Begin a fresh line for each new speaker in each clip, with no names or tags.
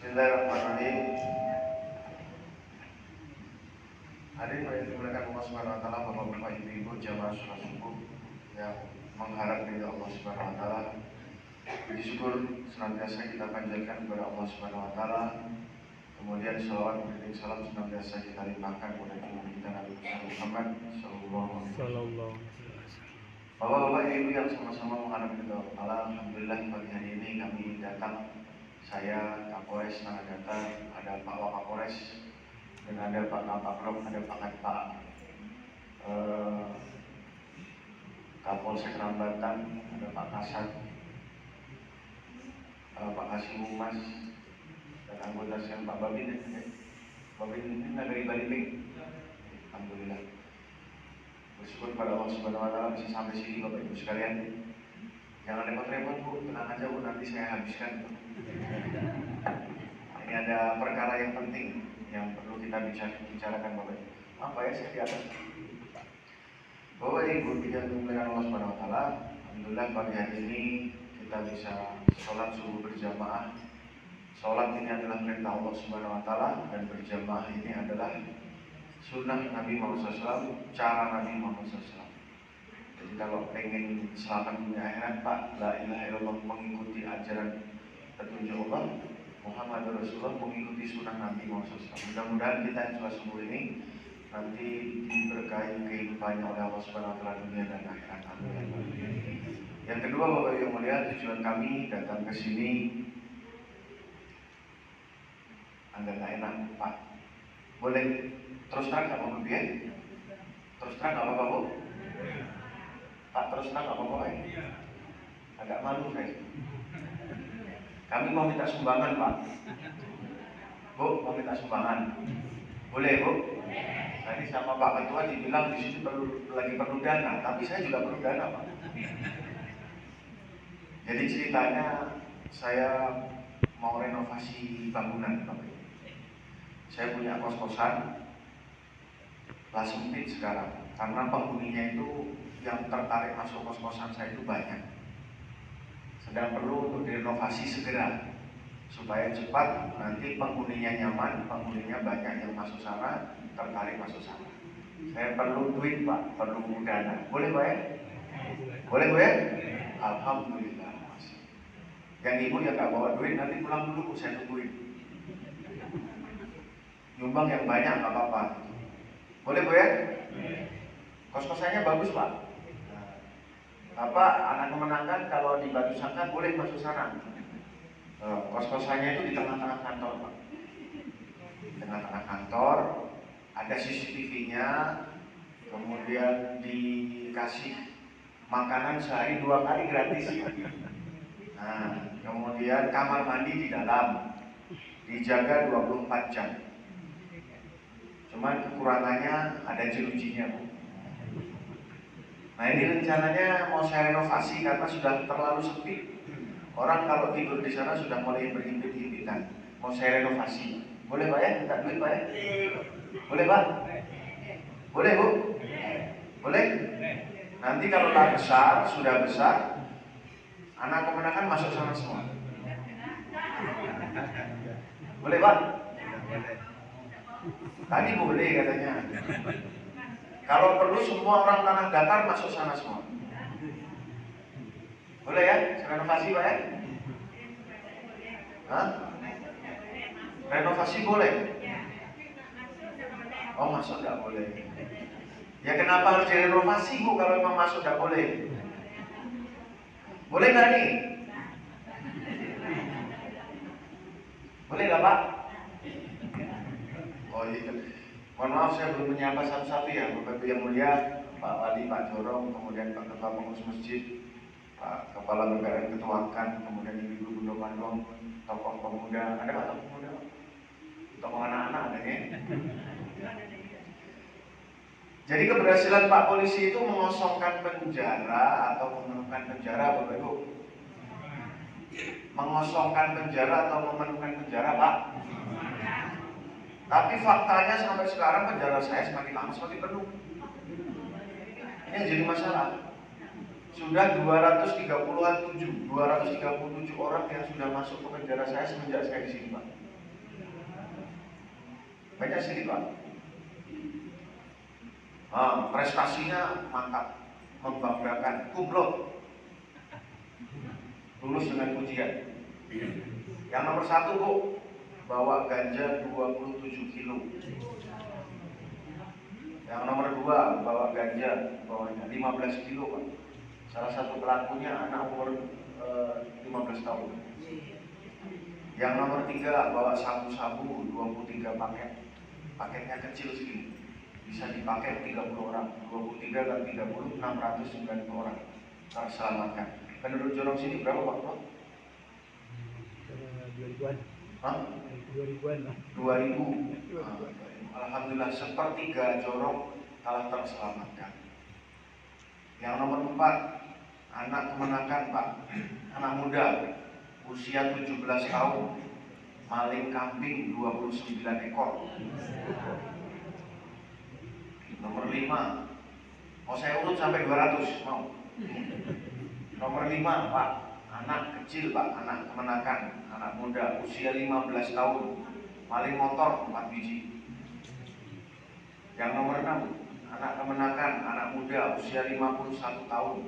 Bismillahirrahmanirrahim. Hadirin yang dimuliakan Allah Subhanahu wa taala, Bapak-bapak, Ibu-ibu, jamaah salat subuh yang mengharap ridha Allah Subhanahu wa taala. Puji syukur senantiasa kita panjatkan kepada Allah Subhanahu wa taala. Kemudian salawat dan salam senantiasa kita limpahkan kepada junjungan kita Nabi Muhammad sallallahu alaihi wasallam. Bapak-bapak, Ibu yang sama-sama mengharap ridha Allah, alhamdulillah pagi hari ini kami datang. Saya Kapolres Tanah Datar, ada Pak Wakapolres, dan ada Pak Kapolres, ada Pak Kapolsek Rambatan, ada Pak Kasat, Pak Kasih Humas, dan anggota saya Pak Babin. Babin ini dari Baliling. Alhamdulillah. Bersyukur pada Allah Subhanahu wa taala bisa sampai sini Bapak Ibu sekalian. Jangan repot-repot Bu, tenang aja Bu, nanti saya habiskan. Ini ada perkara yang penting yang perlu kita bicarakan Bapak Ibu. Apa ya saya di atas? Bapak Ibu yang dimuliakan Allah Subhanahu wa taala, alhamdulillah pagi hari ini kita bisa sholat subuh berjamaah. Sholat ini adalah perintah Allah Subhanahu wa taala dan berjamaah ini adalah sunnah Nabi Muhammad SAW, cara Nabi Muhammad SAW. Jadi kalau pengen selamat dunia akhirat Pak, la ilaha illallah, mengikuti ajaran petunjuk Allah, Muhammad Rasulullah, mengikuti sunnah Nabi Muhammad SAW. Mudah-mudahan kita yang sholat subuh ini nanti diberkahi kehidupannya oleh Allah Subhanahu wa taala dunia dan akhirat. Amin. Yang kedua Bapak yang mulia, tujuan kami datang ke sini agak tak enak Pak. Boleh terus terang nggak apa-apa ya? Terus terang nggak apa-apa Bu? Pak terus terang nggak apa-apa ya? Agak malu saya. Kami mau minta sumbangan Pak. Bu, mau minta sumbangan. Boleh Bu? Tadi sama Pak Ketua dibilang di situ lagi perlu dana, tapi saya juga perlu dana Pak. Jadi ceritanya saya mau renovasi bangunan Pak. Saya punya kos-kosan, lah sempit sekarang, karena penghuninya itu yang tertarik masuk kos-kosan saya itu banyak. Sedang perlu untuk direnovasi segera supaya cepat nanti penghuninya nyaman, penghuninya banyak yang masuk sana, tertarik masuk sana. Saya perlu duit Pak, perlu dana. Boleh Pak ya? Boleh Bu ya? Alhamdulillah. Yang ibu yang gak bawa duit nanti pulang dulu, saya tungguin. Nyumbang yang banyak gak apa-apa. Boleh Bu ya? Kos-kosannya bagus Pak. Apa anak kemenangan kalau di Batu Sangka boleh masuk sana. Kos-kosannya itu di tengah-tengah kantor Pak. Di tengah-tengah kantor ada CCTV-nya, kemudian dikasih makanan sehari 2 kali gratis. Nah, kemudian kamar mandi di dalam, dijaga 24 jam. Cuman kekurangannya ada jerujinya Bu. Nah ini rencananya mau saya renovasi karena sudah terlalu sepi. Orang kalau tidur di sana sudah mulai berhimpit-himpitan. Mau saya renovasi. Boleh Pak ya? Minta duit Pak ya? Boleh Pak? Boleh Bu? Boleh? Nanti kalau sudah besar, anak kemenakan masuk sana semua. Boleh Pak? Tadi boleh katanya. Kalau perlu semua orang Tanah Datar masuk sana semua. Boleh ya? Saya renovasi Pak ya? Hah? Renovasi boleh? Oh masuk nggak boleh. Ya kenapa harus direnovasi Bu kalau memang masuk nggak boleh? Boleh nggak nih? Boleh nggak Pak? Oh iya. Mohon maaf saya belum menyapa satu-satu ya, Bapak Ibu yang mulia, Pak Wali, Pak Jorong, kemudian Pak Ketua Pengurus Masjid, Pak Kepala BPN Ketuakan, kemudian Ibu Bunda Bandung, tokoh pemuda, ada Pak tokoh pemuda? Tokoh anak-anak ada ya? Jadi keberhasilan Pak Polisi itu mengosongkan penjara atau memenuhkan penjara, Bapak Ibu? Mengosongkan penjara atau memenuhkan penjara, Pak? Tapi faktanya sampai sekarang penjara saya semakin lama semakin penuh. Ini yang jadi masalah. Sudah 237 orang yang sudah masuk ke penjara saya semenjak saya di sini Pak. Banyak sekali Pak. Prestasinya mantap, membanggakan, kumlot, lulus dengan pujian. Yang nomor 1 Bu, bawa ganja 27 kilo. Yang nomor 2 bawa ganja, bawanya 15 kilo Pak. Salah satu pelakunya anak umur 15 tahun. Yang nomor 3 bawa sabu-sabu 23 paket. Paketnya kecil segini, bisa dipakai 30 orang. 23 kali 30, 690 orang terselamatkan. Penduduk Jorong sini berapa Pak?
2000-an.
Hah?
2000-an.
2000. Alhamdulillah sepertiga Jorong telah terselamatkan. Yang nomor 4, anak kemenakan Pak, anak muda usia 17 tahun, maling kambing 29 ekor. Nomor 5, mau saya urut sampai 200, mau? Nomor 5 Pak, anak kecil Pak, anak kemenakan, anak muda usia 15 tahun, maling motor 4 biji. Yang nomor 6, anak kemenakan, anak muda usia 51 tahun.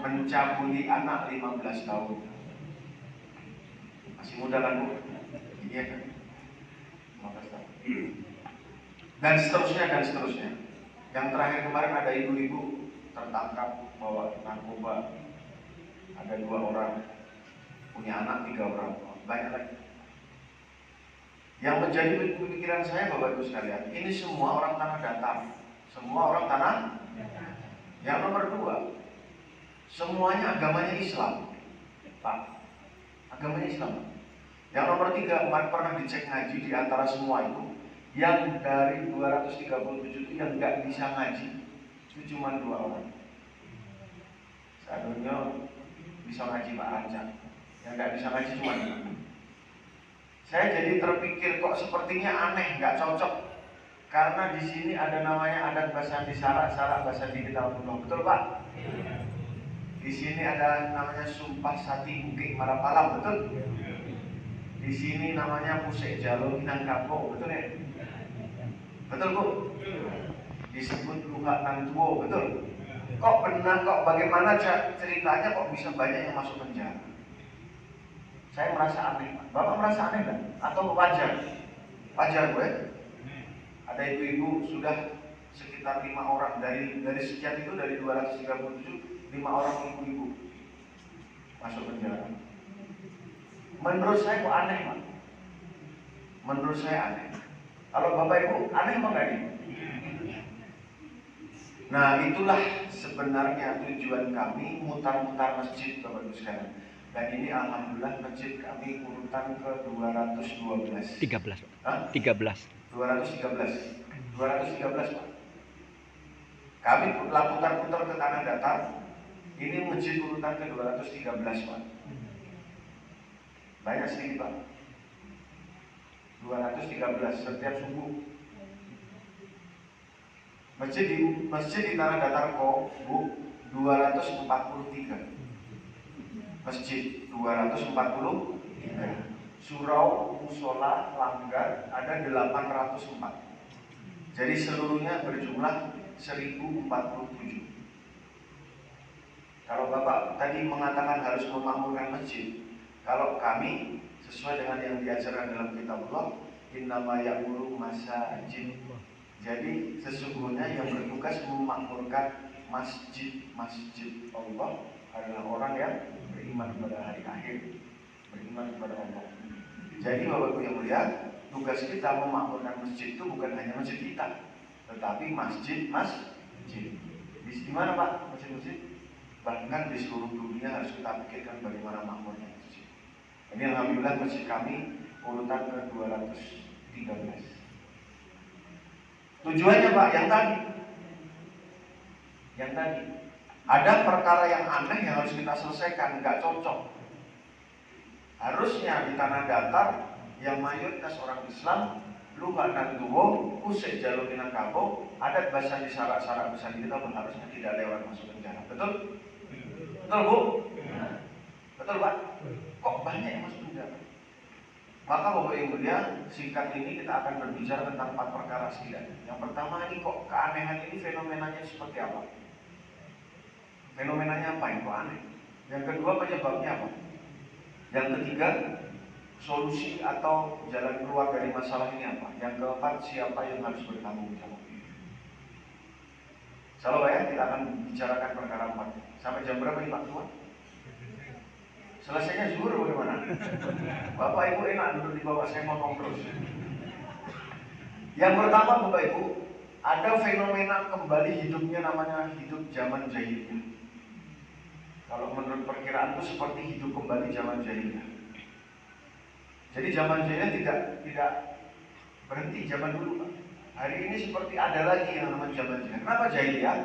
Mencabuli anak 15 tahun. Masih muda kan Bu? Iya kan? 15 tahun. Dan seterusnya dan seterusnya. Yang terakhir kemarin ada ibu-ibu tertangkap bawa narkoba. Ada 2 orang, punya anak 3 orang, banyak lagi. Yang menjadi pemikiran saya Bapak Ibu sekalian, ini semua orang tanah datar, semua orang tanah. Yang nomor 2, semuanya agamanya Islam, Pak. Agamanya Islam. Yang nomor 3, pernah dicek ngaji di antara semua itu, yang dari 237 itu yang nggak bisa ngaji itu cuma 2 orang. Seandainya bisa ngaji Pak Anca, yang nggak bisa ngaji cuma 2. Saya jadi terpikir kok sepertinya aneh, nggak cocok. Karena di sini ada namanya adat Basandi Sarak Basandi Kitabullah, betul Pak? Di sini ada namanya Sumpah Sati Bukit Marapalam, betul? Di sini namanya Pusek Jalo Minangkabau, betul ya? Betul Bu? Disebut Luhak Nantuo, betul? Kok benar, kok bagaimana ceritanya kok bisa banyak yang masuk penjara? Saya merasa aneh, Pak. Bapak merasa aneh kan? Atau wajar? Wajar gue. Ada ibu-ibu sudah sekitar 5 orang dari sekian itu, dari 237, 5 orang ibu-ibu masuk penjara. Menurut saya kok aneh Pak? Menurut saya aneh. Kalau Bapak Ibu aneh apa enggak ini? Nah itulah sebenarnya tujuan kami mutar-mutar masjid Bapak Ibu sekalian. Dan ini alhamdulillah masjid kami urutan ke 212.
13.
Hah?
13.
213. 213 Pak. Kami putar-putar ke tanah datar. Ini masjid urutan ke 213 Pak. Banyak sedikit Pak. 213 setiap subuh. Masjid di tanah datar kok Bu 243. Masjid 243. Surau, musola, langgar ada 804. Jadi seluruhnya berjumlah 1047. Kalau Bapak tadi mengatakan harus memakmurkan masjid, kalau kami sesuai dengan yang diajarkan dalam kitabullah, innama ya'muru masajid. Jadi sesungguhnya yang bertugas memakmurkan masjid Allah adalah orang yang beriman kepada hari akhir, beriman kepada Allah. Jadi Bapak Ibu yang mulia, tugas kita memakmurkan masjid itu bukan hanya masjid kita, tetapi masjid. Di mana Pak masjid? Bahkan di seluruh dunia harus kita pikirkan bagaimana makmurnya masjid. Ini alhamdulillah masjid kami urutan ke 213. Tujuannya Pak yang tadi ada perkara yang aneh yang harus kita selesaikan, nggak cocok. Harusnya di tanah datar yang mayoritas orang Islam, luka dan tuwo, usai jalur Minangkabau, adat Basandi Sarak Basandi kita harusnya tidak lewat masuk penjara. Betul? Betul Bu? Betul Pak? Kok banyak yang masuk penjara? Maka Bapak Ibu mulia, singkat ini kita akan berbicara tentang 4 perkara setidaknya. Yang pertama, ini kok keanehan ini fenomenanya seperti apa? Fenomenanya apa yang kok aneh? Yang kedua, penyebabnya apa? Yang ketiga, solusi atau jalan keluar dari masalah ini apa? Yang keempat, siapa yang harus bertanggung jawab? Salah ya, kita akan bicarakan perkara 4. Sampai jam berapa nih Pak Tuan? Selesainya zuhur bagaimana? Bapak Ibu enak duduk di bawah, saya ngomong terus. Yang pertama Bapak Ibu, ada fenomena kembali hidupnya namanya hidup zaman jahiliyah. Kalau menurut perkiraan itu seperti hidup kembali zaman jahiliyah. Jadi zaman jahiliyah tidak berhenti zaman dulu Pak. Hari ini seperti ada lagi yang namanya zaman jahiliyah. Kenapa jahiliyah?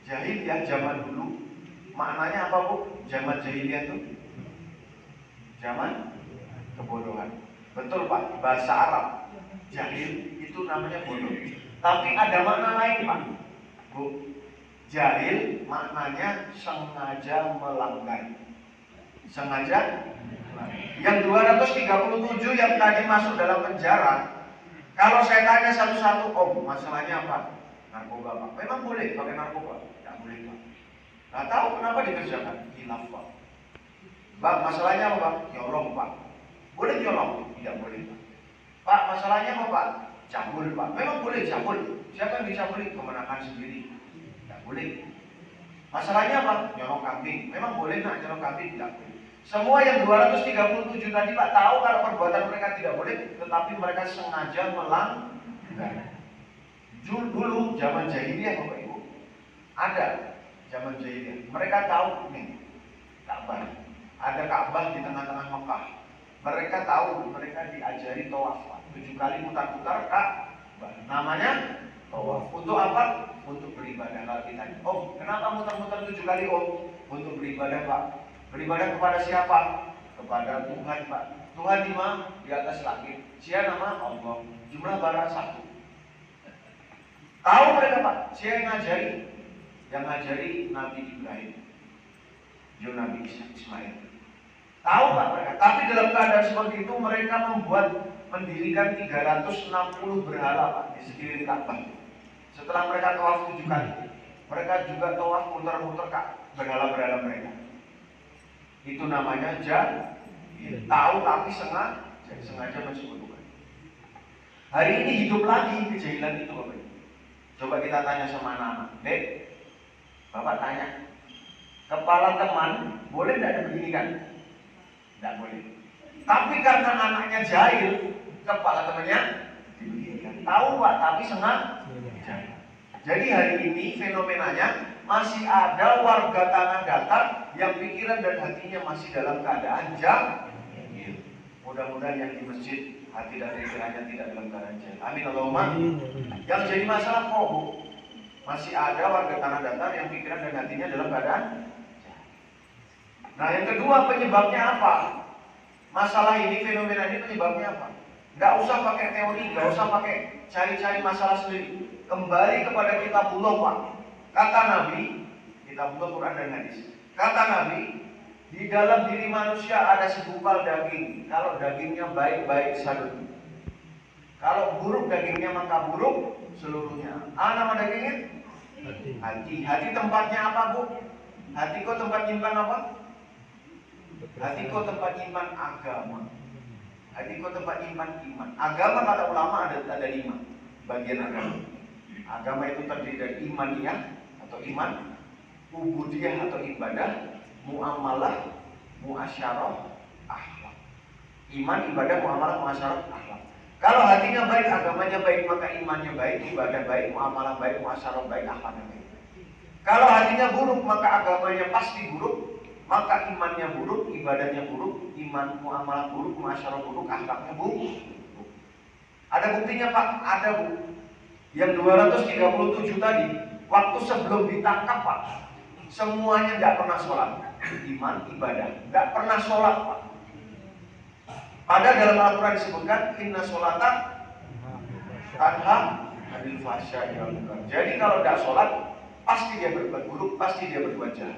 Jahiliyah zaman dulu. Maknanya apa Bu? Zaman jahiliyah itu zaman kebodohan. Betul Pak, bahasa Arab jahil itu namanya bodoh. Tapi ada makna lain Pak Bu. Jahil maknanya sengaja melanggar. Sengaja. Yang 237 yang tadi masuk dalam penjara, kalau saya tanya satu-satu, Om, masalahnya apa? Narkoba Pak. Memang boleh pakai narkoba? Tidak boleh Pak. Nah, tahu kenapa dikerjakan? Hilaf Pak. Pak, masalahnya apa Pak? Nyolong Pak. Boleh nyolong? Tidak boleh Pak. Pak, masalahnya apa Pak? Cabul Pak. Memang boleh cabul. Siapa yang dicabuli? Kemenakan sendiri. Tidak boleh. Masalahnya apa? Nyolong kambing. Memang boleh nak nyolong kambing? Tidak boleh. Semua yang 237 tadi Pak tahu kalau perbuatan mereka tidak boleh, tetapi mereka sengaja melanggar. Dulu zaman jahiliyah Bapak Ibu ada. Zaman jahiliyah, mereka tahu nih Ka'bah, ada Ka'bah di tengah-tengah Mekah. Mereka tahu, mereka diajari tawaf 7 kali putar-putar Ka'bah. Namanya tawaf. Untuk apa? Untuk beribadah. Kalau kita, oh kenapa muter-muter 7 kali Om? Untuk beribadah Pak. Beribadah kepada siapa? Kepada Tuhan Pak. Tuhan di mana? Di atas langit. Siapa nama? Allah. Jumlah barang 1. Tahu mereka Pak? Siapa yang ngajari? Yang ngajari Nabi Ibrahim, Nabi Ismail. Tahu Pak mereka? Tapi dalam keadaan seperti itu mereka mendirikan 360 berhala Pak di sekeliling Ka'bah. Setelah mereka tawaf 7 kali, mereka juga tawaf muter-muter berhala-berhala mereka. Itu namanya jahil. Tahu tapi sengaja mensekutukan. Hari ini hidup lagi kejahilan itu Bapak Ibu. Coba kita tanya sama anak-anak. Dek, Bapak tanya, kepala teman boleh tidak dibeginikan? Tidak boleh. Tapi karena anaknya jahil, kepala temannya dibeginikan. Tahu Pak, tapi sengaja. Jadi hari ini fenomenanya masih ada warga tanah datar yang pikiran dan hatinya masih dalam keadaan jahil. Mudah-mudahan yang di masjid hati dan pikirannya tidak dalam keadaan jahil. Amin Allahumma. Yang jadi masalah kok masih ada warga tanah datar yang pikiran dan hatinya dalam keadaan jahil. Nah yang kedua penyebabnya apa? Masalah ini, fenomena ini penyebabnya apa? Nggak usah pakai teori, nggak usah pakai cari-cari masalah sendiri. Kembali kepada kitabullah Pak. Kata Nabi, kitabullah Quran dan hadis. Kata Nabi, di dalam diri manusia ada segumpal daging. Kalau dagingnya baik-baik sadut. Kalau buruk dagingnya maka buruk seluruhnya. Nama dagingnya? Hati. Hati tempatnya apa Bu? Hati kok tempat nyimpan apa? Hati kok tempat nyimpan agama. Hati kok tempat nyimpan iman. Agama kata ulama ada 5 bagian agama. Agama itu terdiri dari imaniyah atau iman, ubudiyah atau ibadah, muamalah, muasyarah, akhlak. Iman, ibadah, muamalah, muasyarah, akhlak. Kalau hatinya baik, agamanya baik, maka imannya baik, ibadah baik, muamalah baik, muasyarah baik, akhlaknya baik. Kalau hatinya buruk, maka agamanya pasti buruk, maka imannya buruk, ibadahnya buruk, iman, muamalah buruk, muasyarah buruk, akhlaknya buruk. Ada buktinya Pak? Ada Bu. Yang 237 tadi, waktu sebelum ditangkap Pak, semuanya tidak pernah sholat. Iman, ibadah, tidak pernah sholat Pak. Padahal dalam Al-Quran disebutkan inna sholata tanha anil fahsya'i wal munkar. Jadi kalau tidak sholat, pasti dia berbuat buruk, pasti dia berbuat jahat.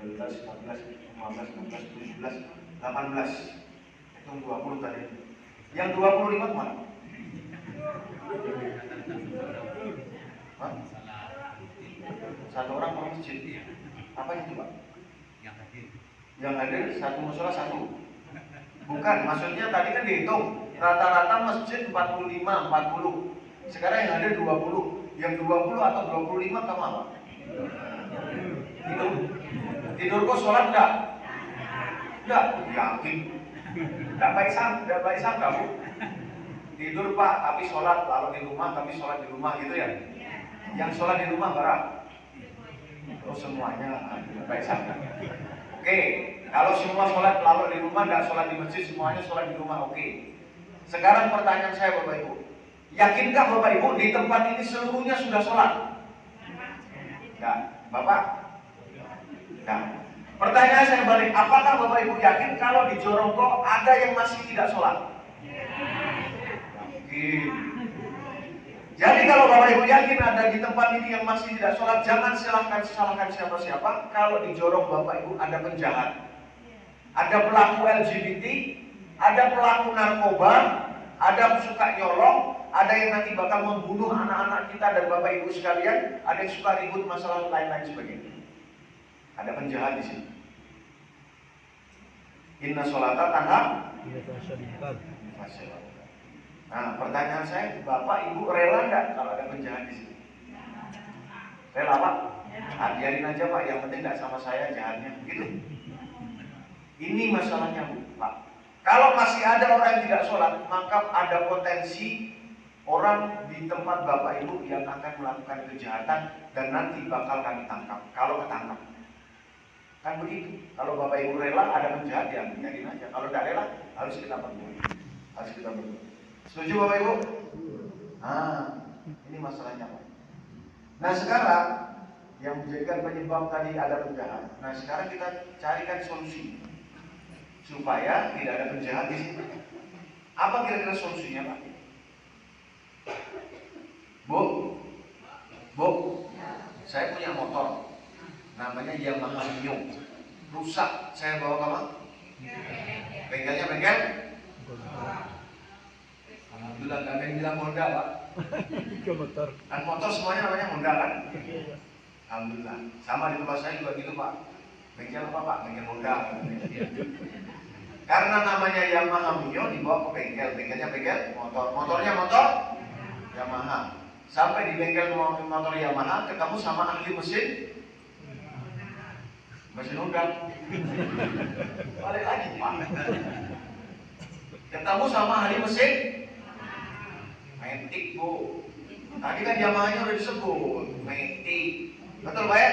12, 14, 15, 16, 17, 18. Hitung 20 tadi. Yang 25 kemana? Hah? Satu orang per masjid. Apa itu, Pak? Yang hadir satu musola satu. Bukan, maksudnya tadi kan dihitung rata-rata masjid 45, 40. Sekarang yang hadir 20. Yang 20 atau 25 kamu apa? Tidur kok sholat enggak? Enggak, yakin. Enggak baik sangka Bu. Tidur Pak, tapi sholat. Kalau di rumah, tapi sholat di rumah gitu ya. Yang sholat di rumah berapa? Oh semuanya, baik sangka. Oke, kalau semua sholat lalu di rumah, enggak sholat di masjid, semuanya sholat di rumah, oke. Sekarang pertanyaan saya Bapak Ibu, yakinkah Bapak Ibu di tempat ini seluruhnya sudah sholat? Enggak, Bapak? Enggak. Pertanyaan saya balik, apakah Bapak Ibu yakin kalau di Jorongko ada yang masih tidak sholat? Yakin. Jadi kalau Bapak Ibu yakin ada di tempat ini yang masih tidak sholat, jangan salahkan siapa-siapa. Kalau di Jorong Bapak Ibu ada penjahat, ada pelaku LGBT, ada pelaku narkoba, ada suka nyolong, ada yang nanti bakal membunuh anak-anak kita dan Bapak Ibu sekalian, ada yang suka ribut masalah lain-lain sebagainya. Ada penjahat di sini. Inna sholata tanha. Nah, pertanyaan saya, Bapak Ibu rela nggak kalau ada penjahat di sini? Rela Pak? Nah, biarin aja Pak, yang penting nggak sama saya jahatnya, begitu. Ini masalahnya Bu, Pak. Kalau masih ada orang yang tidak sholat, maka ada potensi orang di tempat Bapak Ibu yang akan melakukan kejahatan dan nanti bakal kami tangkap. Kalau ketangkap, kan begitu. Kalau Bapak Ibu rela ada penjahat, ya biarin aja. Kalau tidak rela, harus kita berbuat. Setuju Bapak Ibu? Nah, ini masalahnya Pak. Nah sekarang yang menjadikan penyebab tadi ada penjahat. Nah sekarang kita carikan solusi supaya tidak ada penjahat di sini. Apa kira-kira solusinya Pak? Bu, saya punya motor, namanya Yamaha Mio, rusak. Saya bawa ke mana? Bengkelnya bengkel. Alhamdulillah gak ada yang bilang Honda Pak.
motor.
Dan motor semuanya namanya Honda kan? Alhamdulillah. Sama di tempat saya juga gitu Pak. Bengkel apa Pak? Bengkel Honda. Karena namanya Yamaha Mio dibawa ke bengkel. Bengkelnya bengkel motor. Motornya motor Yamaha. Sampai di bengkel motor Yamaha ketemu sama ahli mesin Honda. Balik lagi Pak. Ketemu sama ahli mesin Matic Bu. Tadi kan Yamaha-nya udah disebut Matic. Betul Pak ya?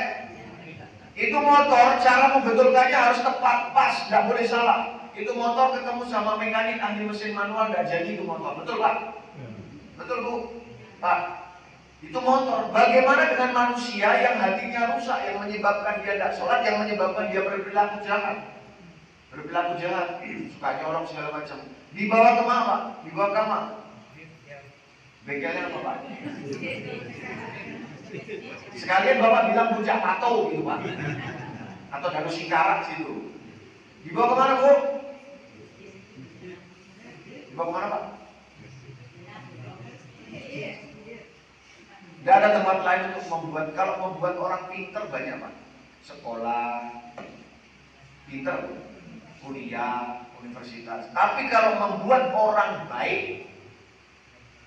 Itu motor cara membetulkannya harus tepat, pas, nggak boleh salah. Itu motor ketemu sama mekanik ahli mesin manual nggak jadi itu motor. Betul Pak? Betul Bu? Pak, itu motor. Bagaimana dengan manusia yang hatinya rusak, yang menyebabkan dia tidak sholat, yang menyebabkan dia berperilaku jahat? Berperilaku jahat, suka nyolong segala macam. Dibawa ke mana Pak? Dibawa ke kamar. Bengkelnya apa Pak? Sekalian Bapak bilang puncak tato gitu Pak, atau Danau Singkarak situ. Dibawa kemana Bu? Dibawa kemana Pak? Tidak ada tempat lain untuk membuat. Kalau membuat orang pinter banyak Pak. Sekolah, pinter, kuliah, universitas. Tapi kalau membuat orang baik,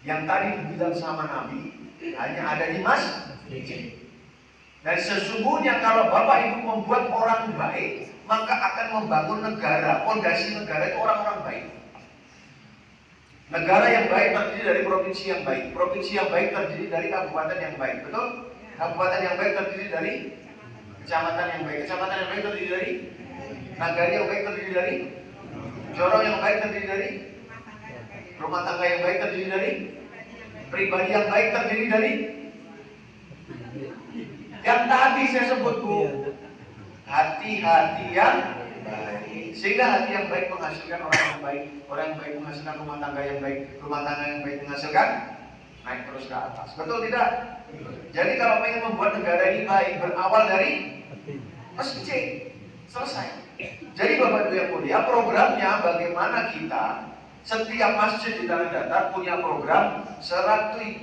yang tadi dibilang sama Nabi, hanya ada di masjid. Dan sesungguhnya kalau Bapak Ibu membuat orang baik, maka akan membangun negara. Fondasi negara itu orang-orang baik. Negara yang baik terdiri dari provinsi yang baik. Provinsi yang baik terdiri dari kabupaten yang baik. Betul? Kabupaten yang baik terdiri dari kecamatan yang baik. Kecamatan yang baik terdiri dari nagari yang baik terdiri dari jorong yang baik terdiri dari rumah tangga yang baik terdiri dari pribadi yang baik terdiri dari yang tadi saya sebut Bu, hati-hati yang baik. Sehingga hati yang baik menghasilkan orang yang baik, orang yang baik menghasilkan rumah tangga yang baik, rumah tangga yang baik menghasilkan naik terus ke atas. Betul tidak? Jadi kalau ingin membuat negara ini baik, berawal dari masjid. Selesai. Jadi Bapak Ibu yang mulia, programnya bagaimana kita setiap masjid di Tanah Datar punya program 100%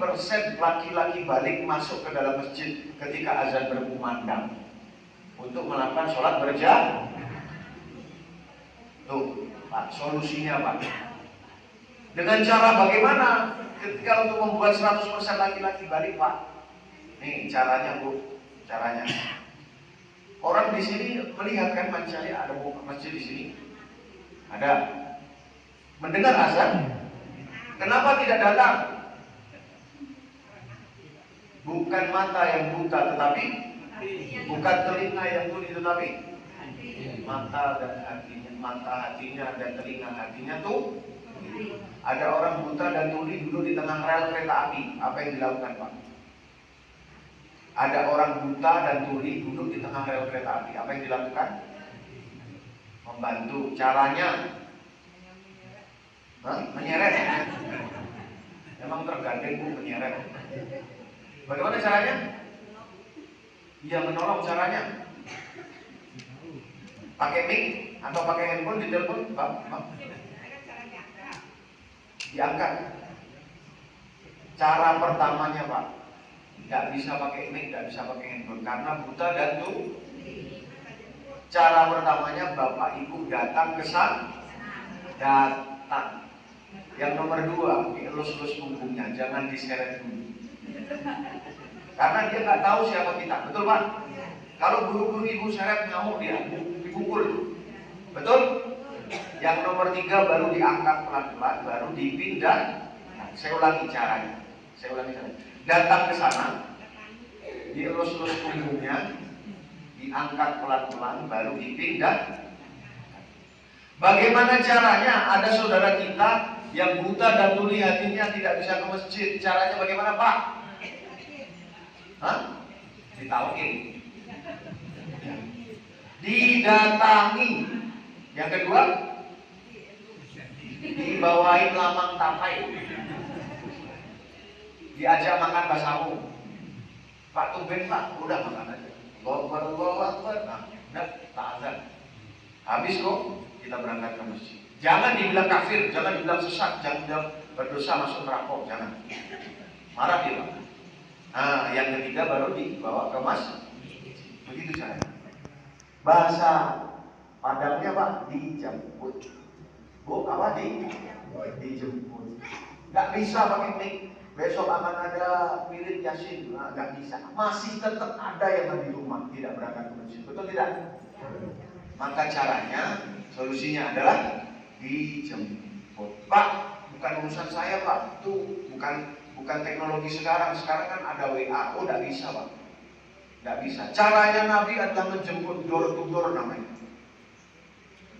laki-laki balik masuk ke dalam masjid ketika azan berkumandang untuk melakukan sholat berjamaah. Tuh, Pak, solusinya Pak. Dengan cara bagaimana ketika untuk membuat 100% laki-laki balik Pak? Nih caranya Bu, caranya. Orang di sini melihat kan manusia ada masjid di sini, ada. Mendengar azan, kenapa tidak datang? Bukan mata yang buta, tetapi bukan telinga yang tuli, tetapi mata dan hatinya, mata hatinya dan telinga hatinya tuh. Ada orang buta dan tuli duduk di tengah rel kereta api, apa yang dilakukan Pak? Ada orang buta dan tuli duduk di tengah rel kereta api, apa yang dilakukan? Membantu. Caranya menyeret. Memang tergandeng Bu menyeret. Bagaimana caranya? Dia menolong caranya. Pakai mic atau pakai handphone, ditelepon, Pak. Diangkat. Cara pertamanya Pak, tidak bisa pakai mic, tidak bisa pakai handphone karena buta dan tuh. Cara pertamanya Bapak Ibu datang ke sana, datang. Yang nomor 2, dielus-elus punggungnya, jangan diseret dulu. Karena dia nggak tahu siapa kita, betul Pak? Kalau guru-guru Ibu seret ngamuk dia, dipukul. Betul? Yang nomor 3 baru diangkat pelan-pelan, baru dipindah. Nah, saya ulangi caranya. Datang ke sana, dielus-elus punggungnya, diangkat pelan-pelan, baru dipindah. Bagaimana caranya? Ada saudara kita yang buta dan tuli hatinya tidak bisa ke masjid. Caranya bagaimana Pak? Ditalkin. Didatangi. Yang kedua, dibawain lamang tapai. Diajak makan basamu. Pak tumben Pak, udah makan aja. Allahu Akbar. Nah, udah tak azan. Habis kok kita berangkat ke masjid. Jangan dibilang kafir, jangan dibilang sesat, jangan dibilang berdosa masuk neraka, jangan. Marah dia Pak. Nah, yang ketiga baru dibawa ke masjid. Begitu caranya. Bahasa Padangnya Pak, dijemput. Bu, apa dijemput. Nggak bisa pakai mic. Besok akan ada wirid Yasin, nggak bisa. Masih tetap ada yang di rumah tidak berangkat ke masjid. Betul tidak? Maka caranya, solusinya adalah dijemput. Pak, bukan urusan saya Pak. Itu bukan teknologi sekarang. Sekarang kan ada WA. Oh, nggak bisa Pak. Nggak bisa. Caranya Nabi adalah menjemput door to door namanya.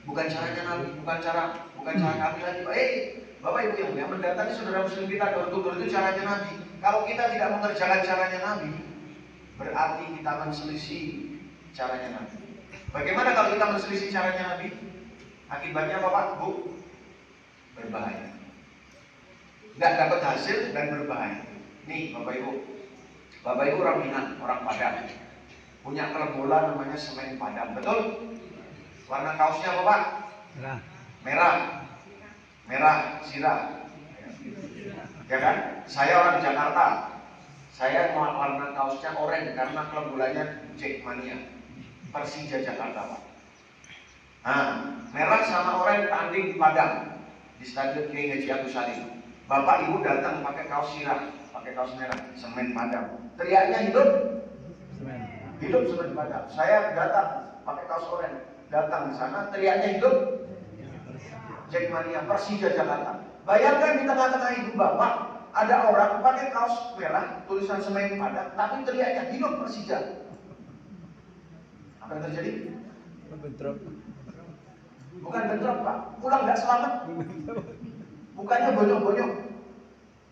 Bukan caranya Nabi, bukan baca kami lagi. Bapak Ibu yang mendatangi saudara muslim kita door to door itu caranya Nabi. Kalau kita tidak mengerjakan caranya Nabi, berarti kita menselisih caranya Nabi. Bagaimana kalau kita menselisih caranya Nabi? Akibatnya Bapak, Bu, berbahaya. Nggak dapat hasil dan berbahaya. Nih Bapak Ibu orang Minang, orang Padang, punya klub bola namanya Semen Padang, betul? Warna kaosnya apa Pak? Merah, sirah. Ya kan? Saya orang Jakarta. Saya warna kaosnya oranye karena klub bolanya Jackmania, Persija Jakarta Pak. Nah, merah sama oranye tanding di Padang di Stadion Kiai Haji Agus Salim. Bapak Ibu datang pakai kaos sirah, pakai kaos merah, Semen Padang. Teriaknya hidup Semen Padang. Saya datang pakai kaos oranye, datang di sana teriaknya hidup Jackmania, Persija Jakarta. Bayangkan di tengah-tengah ibu Bapak ada orang pakai kaos merah, tulisan Semen Padang, tapi teriaknya hidup Persija. Apa yang terjadi?
Bentrok.
Bukan bentrok Pak, pulang nggak selamat. Bukannya bonyok-bonyok.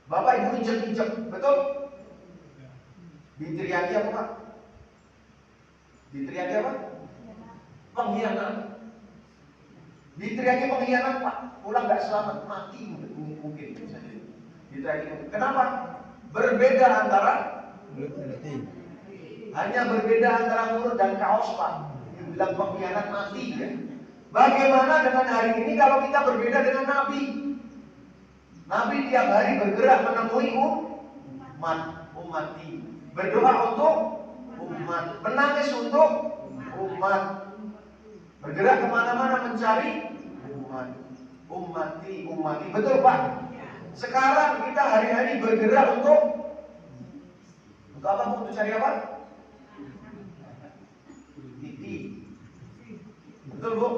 Bapak Ibu injek-injek, betul? Diteriaki apa Pak? Diteriaki apa? Pengkhianat. Diteriaki pengkhianat Pak, pulang nggak selamat, mati mungkin saja. Diteriaki. Kenapa? Berbeda antara
Mulut dan hati.
hanya berbeda antara mulut dan kaos Pak. Dibilang pengkhianat mati ya. Bagaimana dengan hari ini kalau kita berbeda dengan Nabi? Nabi tiap hari bergerak menemui umat ini. Berdoa untuk umat, menangis untuk umat, bergerak kemana-mana mencari umat. Betul Pak? Sekarang kita hari-hari bergerak untuk apa? Untuk cari apa? Titi. Betul Bu?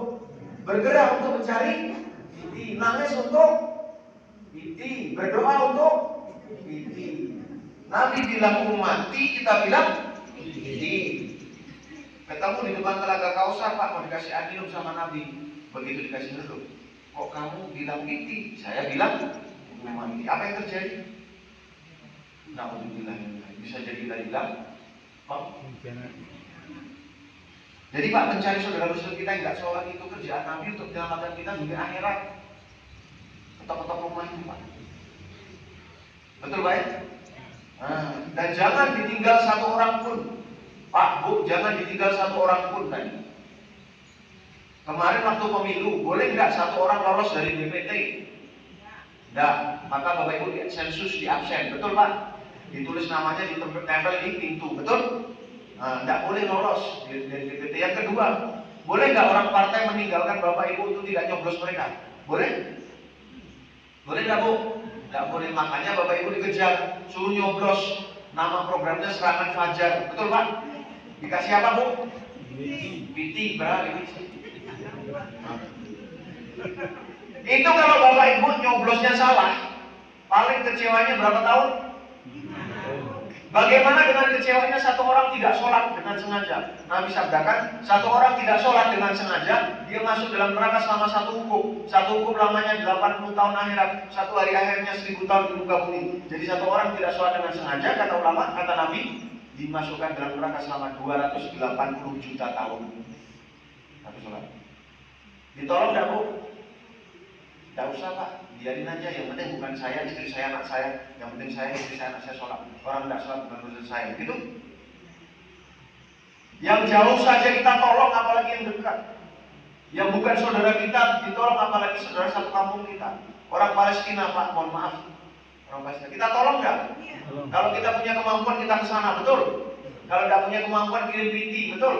Bergerak untuk mencari titi, nangis untuk titi, berdoa untuk titi. Nabi bilang umati, kita bilang titi. Ketemu di depan Telaga Kausar Pak, mau dikasih air minum sama Nabi. Begitu dikasih minum, kok kamu bilang titi? Saya bilang umati. Apa yang terjadi? Na'udzubillah, bisa jadi kita bilang jadi Pak, mencari saudara muslim kita yang nggak sholat itu kerjaan Nabi untuk menyelamatkan kita di akhirat. Ketok-ketok rumah itu Pak. Betul Pak ya? Nah, dan jangan ditinggal satu orang pun. Pak, Bu, jangan ditinggal satu orang pun tadi. Kemarin waktu pemilu, boleh nggak satu orang lolos dari DPT? Nggak, maka Bapak Ibu di sensus di absen, betul Pak? Ditulis namanya ditempel di pintu, betul? Nah, nggak boleh lolos dari DPT. Yang kedua, boleh nggak orang partai meninggalkan Bapak Ibu untuk tidak nyoblos mereka? Boleh? Boleh nggak Bu? Nggak boleh, makanya Bapak Ibu dikejar, suruh nyoblos. Nama programnya Serangan Fajar, betul Pak? Dikasih apa Bu? PT, berapa PT? Itu kalau Bapak Ibu nyoblosnya salah, paling kecewanya berapa tahun? Bagaimana dengan kecewanya satu orang tidak sholat dengan sengaja? Nabi sabdakan, satu orang tidak sholat dengan sengaja, dia masuk dalam neraka selama satu hukum. Satu hukum lamanya 80 tahun akhirat, satu hari akhirnya 1000 tahun di muka bumi. Jadi satu orang tidak sholat dengan sengaja, kata ulama, kata Nabi, dimasukkan dalam neraka selama 280 juta tahun. Satu sholat. Ditolong tidak Bu? Tidak usah Pak, biarin aja, yang penting bukan saya, istri saya, anak saya. Yang penting saya, istri saya, anak saya sholat. Orang tidak sholat bukan urusan saya, gitu. Yang jauh saja kita tolong, apalagi yang dekat. Yang bukan saudara kita ditolong, apalagi saudara satu kampung kita. Orang Palestina Pak, mohon maaf, orang Palestina, kita tolong nggak? Kalau kita punya kemampuan kita ke sana, betul? Kalau tidak punya kemampuan kirim PT, betul?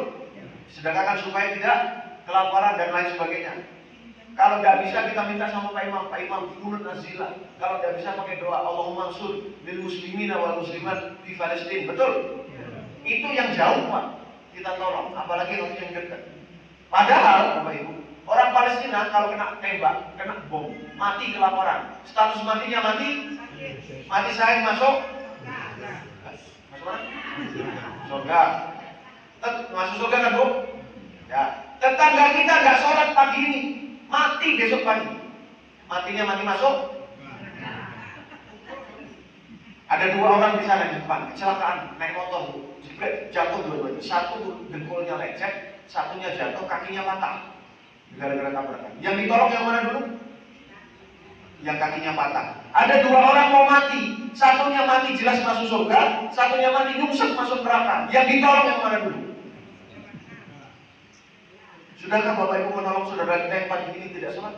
Sedangkan supaya tidak kelaparan dan lain sebagainya. Kalau tidak bisa kita minta sama Pak Imam kunut nazila. Kalau tidak bisa pakai doa Allahumma ansur lil muslimina wal muslimat di Palestina, betul? Itu yang jauh Pak, kita tolong, apalagi yang dekat. Padahal Bapak Ibu, orang Palestina kalau kena tembak, kena bom, mati kelaparan. Status matinya mati saya masuk mana? Surga. Masuk surga kan Bu? Ya. Tetangga kita nggak sholat pagi ini, mati besok pagi. Matinya mati masuk. Ada 2 orang di sana di depan, kecelakaan, naik motor, jebret, jatuh dua-duanya. Satu dengkulnya lecet, satunya jatuh, kakinya patah. Gara-gara tabrakan. Yang ditolong yang mana dulu? Yang kakinya patah. Ada 2 orang mau mati, satunya mati jelas masuk surga, satunya mati nyungsep masuk neraka. Yang ditolong yang mana dulu? Sudahkah Bapak Ibu menolong saudara kita yang pagi ini tidak sholat?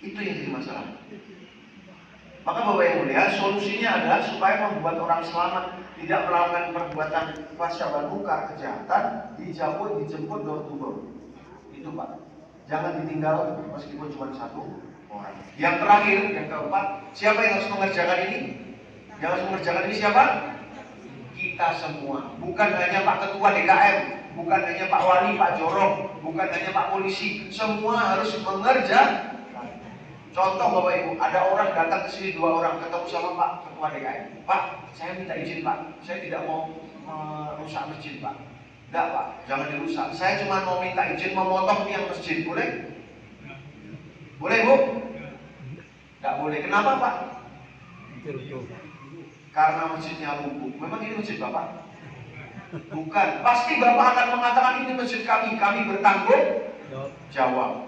Itu yang jadi masalah. Maka Bapak Ibu lihat, solusinya adalah supaya membuat orang selamat, tidak melakukan perbuatan fasya munkar, kejahatan, dijemput door to door. Itu Pak. Jangan ditinggal meskipun cuma 1 orang. Yang terakhir, yang keempat, siapa yang harus mengerjakan ini? Yang harus mengerjakan ini siapa? Kita semua. Bukan hanya Pak Ketua DKM, bukan hanya Pak Wali, Pak Jorok, bukan hanya Pak Polisi. Semua harus mengerjakan. Contoh Bapak Ibu, ada orang datang ke sini 2 orang ketemu sama Pak Ketua DKM. Pak, saya minta izin Pak, saya tidak mau merusak masjid Pak. Enggak Pak, jangan dirusak. Saya cuma mau minta izin memotong tiang masjid, boleh? Boleh Bu? Enggak boleh. Kenapa Pak? Karena masjidnya lumpuh. Memang ini masjid Bapak? Bukan. Pasti Bapak akan mengatakan ini masjid kami bertanggung jawab.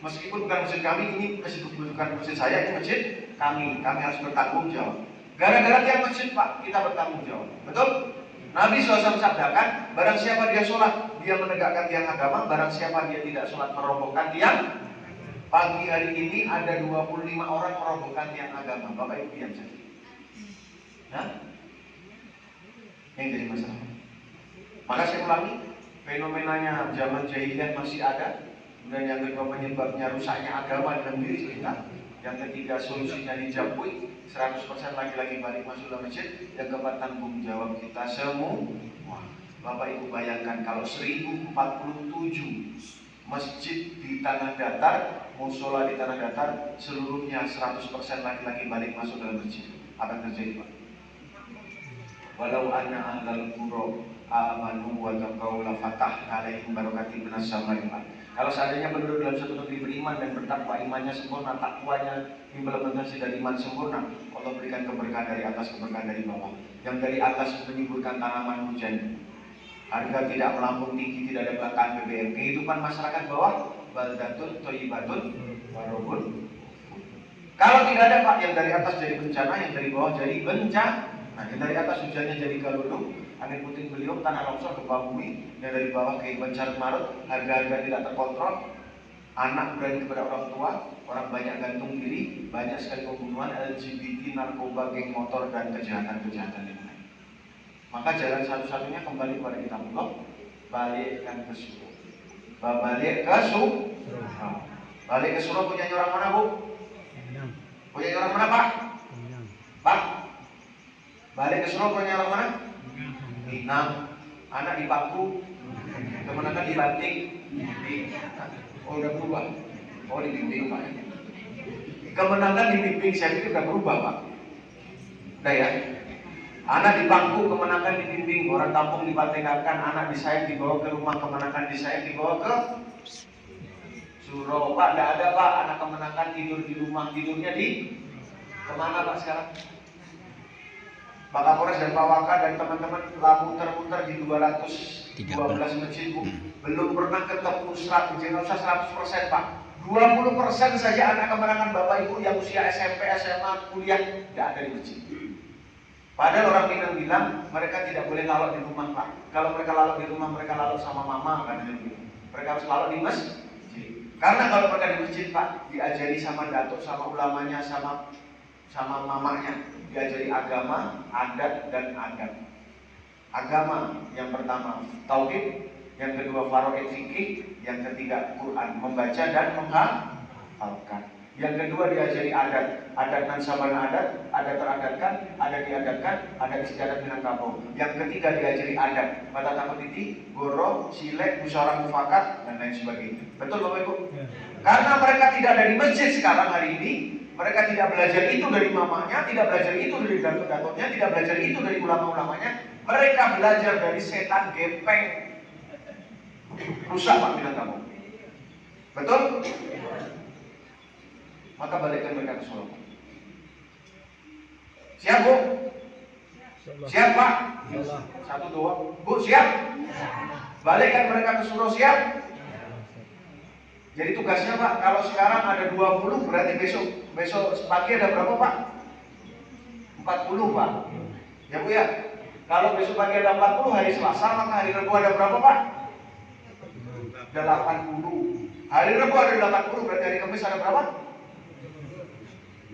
Meskipun bukan masjid kami, ini bukan masjid saya, ini masjid kami harus bertanggung jawab. Gara-gara tiang masjid Pak, kita bertanggung jawab. Betul? Nabi SAW sabdakan, barang siapa dia sholat, dia menegakkan tiang agama, barang siapa dia tidak sholat merobohkan tiang. Pagi hari ini ada 25 orang merobohkan tiang agama. Bapak Ibu diam saja. Nah, yang jadi masalah. Maka saya ulangi, fenomenanya zaman jahiliyah masih ada. Kemudian yang kedua penyebabnya rusaknya agama dalam diri kita. Yang ketiga solusinya dijabui 100% lagi-lagi balik masuk dalam masjid. Yang keempat tanggung jawab kita semua. Bapak Ibu bayangkan kalau 1047 masjid di tanah datar, musola di tanah datar, seluruhnya 100% lagi-lagi balik masuk dalam masjid. Apa yang terjadi Pak? Walau anna ahlal qura amanu wa taqaw la fatahna alaihim barakatin minas samai wal ardh. Kalau seandainya penduduk dalam satu negeri beriman dan bertakwa, imannya sempurna, takwanya implementasi dari iman sempurna, Allah berikan keberkahan dari atas, keberkahan dari bawah. Yang dari atas menyuburkan tanaman hujan, harga tidak melambung tinggi, tidak ada kelangkaan BBM, kehidupan masyarakat bawah, baldatun thayyibatun warabun. Kalau tidak ada Pak, yang dari atas jadi bencana, yang dari bawah jadi bencana. Nah, yang dari atas hujannya jadi galulung, angin puting beliung, tanah longsor, gempa bumi. Yang dari bawah kehidupan carut marut, harga-harga tidak terkontrol, anak berani kepada orang tua, orang banyak gantung diri, banyak sekali pembunuhan, LGBT, narkoba, geng motor, dan kejahatan-kejahatan yang lain. Maka jalan satu-satunya kembali kepada kitabullah, balikkan ke surah. Balik ke surah. Balik ke surah punya orang mana Bu? Punya orang mana Pak? Pak? Balik ke surah punya orang mana? 6. Anak di bangku, kemenangan dibanting. Oh udah berubah. Oh dibimbing Pak. Kemenangan dibimbing, saya pikir udah berubah Pak. Udah ya. Anak di bangku, kemenangan dibimbing. Orang kampung dipatengakan, anak disayang dibawa ke rumah, kemenangan disayang dibawa ke surau. Pak, tidak ada Pak, anak kemenangan tidur di rumah, tidurnya di kemana Pak sekarang? Pak Kapolres dan Pak Waka dan teman-teman telah muter-muter di 212 masjid Bu. Belum pernah ketemu 100% Pak. 20% saja anak kemenangan Bapak Ibu yang usia SMP, SMA, kuliah tidak ada di masjid. Padahal orang Minang bilang mereka tidak boleh lalok di rumah Pak. Kalau mereka lalok di rumah, mereka lalok sama mama kan gitu. Mereka harus lalok di masjid. Karena kalau mereka di masjid Pak, diajari sama datuk, sama ulamanya, sama mamanya, diajari agama, adat dan adab. Agama yang pertama tauhid, yang kedua faraid fikih, yang ketiga Quran, membaca dan menghafalkan. Yang kedua diajari adat dan sabana adat teradatkan, adat diadatkan, adat istiadat minangkabau. Yang ketiga diajari adab, mata takut titi, goro, silek, musyawarah mufakat dan lain sebagainya. Betul Bapak Ibu? Ya. Karena mereka tidak ada di masjid sekarang hari ini, mereka tidak belajar itu dari mamanya, tidak belajar itu dari datuk-datuknya, tidak belajar itu dari ulama-ulamanya. Mereka belajar dari setan gepeng. Rusak Pak Minangkabau. Betul? maka balikkan mereka ke sholat. Siap Bu? Siap Pak? Satu dua. Bu siap? Balikkan mereka ke surau, siap? Jadi tugasnya Pak, kalau sekarang ada 20 berarti besok pagi ada berapa Pak? 40 Pak. Ya Bu ya. Kalau besok pagi ada 40 hari Selasa, maka hari Rabu ada berapa Pak? Ada 80. Hari Rabu ada 80 berarti hari Kamis ada berapa?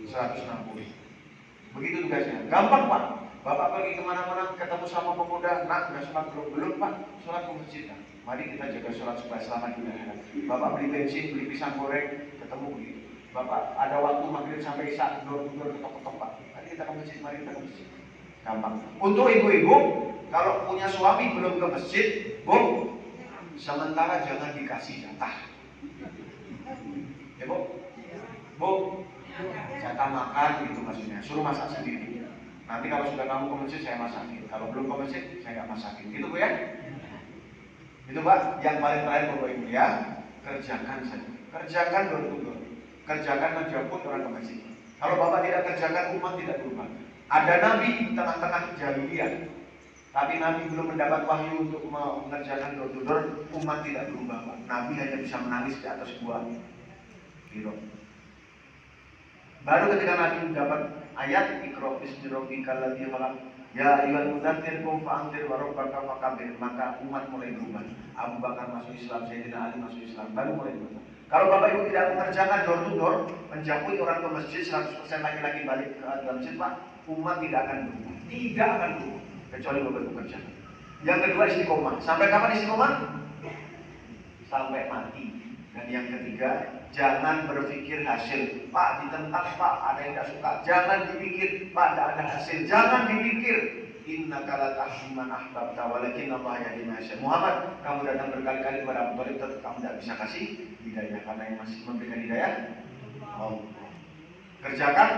160. Begitu tugasnya. Gampang Pak. Bapak pergi kemana-mana ketemu sama pemuda, nak udah sholat belum Pak? Sholat ke masjid. Mari kita jaga sholat supaya selamat di akhirat. Bapak beli bensin, beli pisang goreng, ketemu begitu. Bapak ada waktu maghrib sampai isya, dua ketok-ketok Pak. Mari kita ke masjid, mari kita ke masjid. Gampang. Untuk ibu-ibu, kalau punya suami belum ke masjid, Bu, sementara jangan dikasih jatah. Ya Bu? Bu, jatah makan gitu maksudnya. Suruh masak sendiri. Nanti kalau sudah kamu ke masjid saya masakin. Kalau belum ke masjid saya nggak masakin. Gitu Bu ya? Itu Pak. Yang paling terakhir Bapak Ibu ya, kerjakan saja. Kerjakan door to door. Kerjakan menjemput orang ke masjid. Kalau Bapak tidak kerjakan, umat tidak berubah. Ada Nabi di tengah-tengah jahiliyah, tapi Nabi belum mendapat wahyu untuk mengerjakan door to door, umat tidak berubah Pak. Nabi hanya bisa menangis di atas sebuah biro. Baru ketika Nabi mendapat ayat Iqra bismi rabbikal ladzi khalaq ya ayyuhal mudzatsir qum fa'anzir wa rabbaka fakabbir, maka umat mulai berubah. Abu Bakar masuk Islam, Sayyidina Ali masuk Islam, baru mulai berubah. Kalau Bapak Ibu tidak mengerjakan door to door, menjemput orang ke masjid 100% laki-laki balik ke dalam masjid Pak, umat tidak akan berubah. Tidak akan berubah kecuali Bapak Ibu kerjakan. Yang kedua istiqomah. Sampai kapan istiqomah? Sampai mati. Dan yang ketiga, jangan berpikir hasil. Pak ditentang Pak, ada yang tidak suka. Jangan dipikir Pak, tidak ada hasil. Jangan dipikir. Innaka la tahdi man ahbabta walakin Allah yahdi man yasha. Muhammad, kamu datang berkali-kali kepada Abu Thalib, tetap kamu tidak bisa kasih hidayah karena yang masih memberikan hidayah Allah. Kerjakan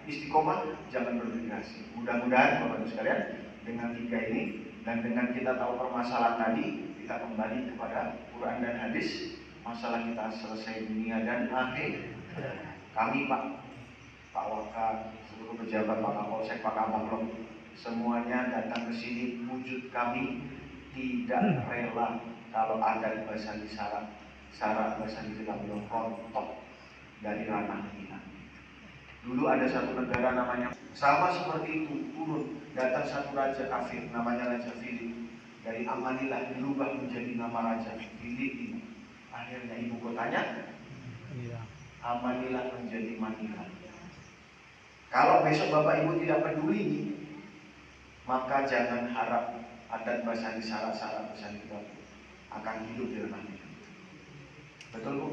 istiqomah, jangan berpikir hasil. Mudah-mudahan Bapak Ibu sekalian dengan 3 ini dan dengan kita tahu permasalahan tadi, kita kembali kepada Quran dan hadis. Masalah kita selesai dunia dan akhir. Kami Pak Waka, seluruh pejabat, Pak Kapolsek, Pak Kapolres, semuanya datang ke sini. Wujud kami tidak rela kalau ada bahasa syarat bahasa tidak rontok dari ranah kita. Dulu ada satu negara namanya sama seperti itu, turun datang satu raja kafir namanya Raja Philip. Dari Amanillah dirubah menjadi nama raja Philip. Akhirnya ibu kotanya Amanillah menjadi Manila. Kalau besok Bapak Ibu tidak peduli, maka jangan harap adat bahasa syarat bahasa kita akan hidup di rumah kita. Betul Bu?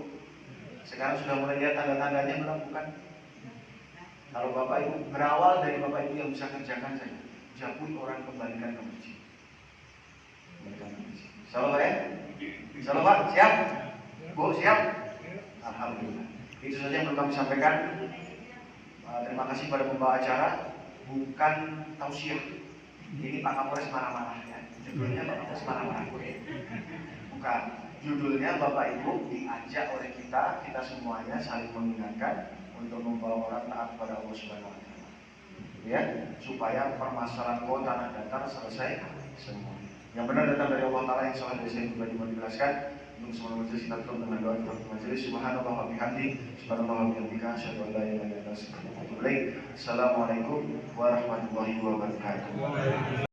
Sekarang sudah mulai lihat tanda-tandanya melakukan. Kalau Bapak Ibu berawal dari Bapak Ibu yang bisa kerjakan saja, jabut orang kembalikan ke masjid. Insyaallah ya? Insyaallah Pak, siap? Bu, siap? Alhamdulillah. Itu saja yang perlu kami sampaikan. Terima kasih pada pembawa acara. Bukan tausiah. Ini Pak Kapolres marah-marah ya. Judulnya Pak Kapolres marah-marah. Bukan. Judulnya Bapak Ibu diajak oleh kita semuanya saling mengingatkan untuk membawa orang taat kepada Allah Subhanahu wa taala. Ya, supaya permasalahan kota tanah datar selesai semua. Yang benar datang dari Allah Ta'ala, yang salah dari saya pribadi menjelaskan. Untuk semua majelis kita tutup dengan doa di majelis. Subhanallah wa bihamdi, subhanallah wa bihamdika, asyhadu an la ilaha illa anta, astaghfiruka wa atubu ilaik. Assalamualaikum warahmatullahi wabarakatuh.